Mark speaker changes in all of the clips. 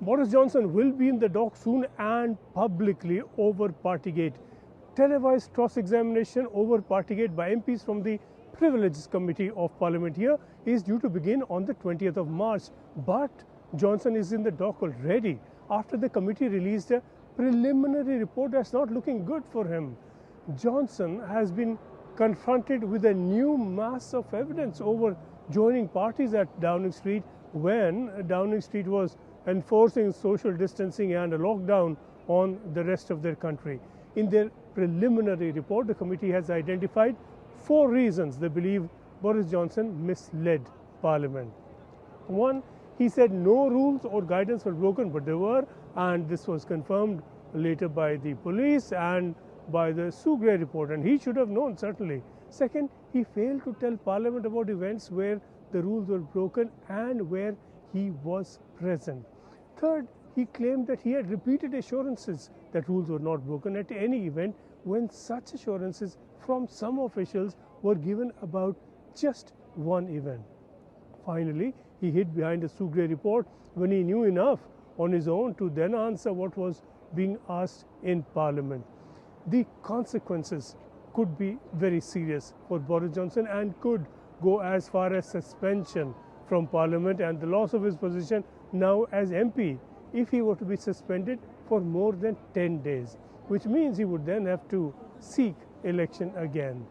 Speaker 1: Boris Johnson will be in the dock soon and publicly over Partygate. Televised cross-examination over Partygate by MPs from the Privileges Committee of Parliament here is due to begin on the 20th of March. But Johnson is in the dock already after the committee released a preliminary report that's not looking good for him. Johnson has been confronted with a new mass of evidence over joining parties at Downing Street when Downing Street was enforcing social distancing and a lockdown on the rest of their country. In their preliminary report, the committee has identified 4 reasons they believe Boris Johnson misled Parliament. One, he said no rules or guidance were broken, but there were, and this was confirmed later by the police and by the Sugre report, and he should have known certainly. Second, he failed to tell Parliament about events where the rules were broken and where he was present. Third, he claimed that he had repeated assurances that rules were not broken at any event when such assurances from some officials were given about just one event. Finally, he hid behind the Sugre report when he knew enough on his own to then answer what was being asked in Parliament. The consequences could be very serious for Boris Johnson and could go as far as suspension from Parliament and the loss of his position now as MP if he were to be suspended for more than 10 days, which means he would then have to seek election again.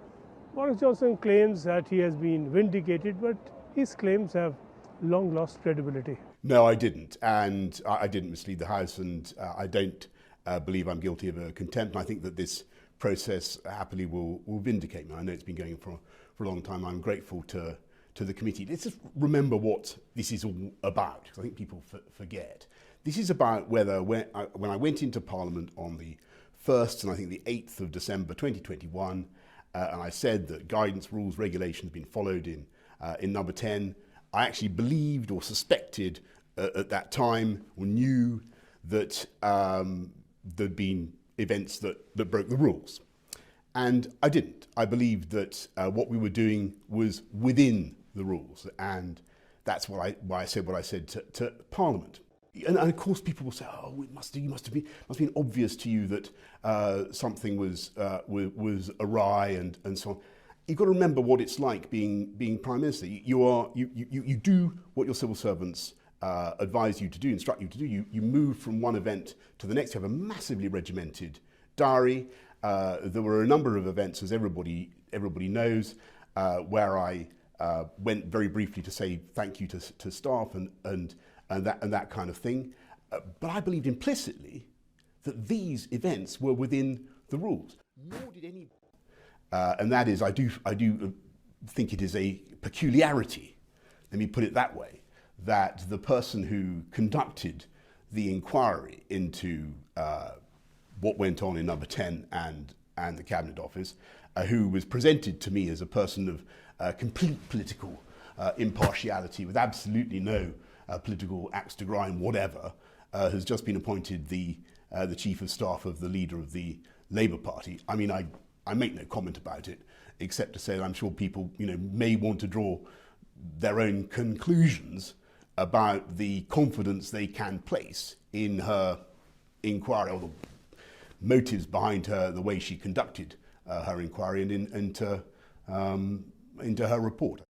Speaker 1: Boris Johnson claims that he has been vindicated, but his claims have long lost credibility.
Speaker 2: No, I didn't, and I didn't mislead the House, and I don't believe I'm guilty of a contempt. And I think that this process happily will vindicate me. I know it's been going for a long time. I'm grateful to the committee. Let's just remember what this is all about, because I think people forget. This is about whether when I went into Parliament on the 1st and I think the 8th of December 2021, and I said that guidance, rules, regulations have been followed in number 10, I actually believed or suspected at that time or knew that there'd been events that broke the rules. And I didn't. I believed that what we were doing was within the rules, and that's why I said what I said to Parliament. And of course, people will say, "Oh, it must have been obvious to you that something was awry and so on." You've got to remember what it's like being Prime Minister. You do what your civil servants advise you to do, instruct you to do. You move from one event to the next. You have a massively regimented diary. There were a number of events, as everybody knows, where I went very briefly to say thank you to staff and that kind of thing. But I believed implicitly that these events were within the rules. Nor did any. And that is, I do think it is a peculiarity, let me put it that way, that the person who conducted the inquiry into what went on in number 10 and the Cabinet Office, who was presented to me as a person of complete political impartiality with absolutely no political axe to grind whatever, has just been appointed the Chief of Staff of the leader of the Labour Party. I mean, I make no comment about it, except to say that I'm sure people, may want to draw their own conclusions about the confidence they can place in her inquiry or the motives behind the way she conducted her inquiry and into her report.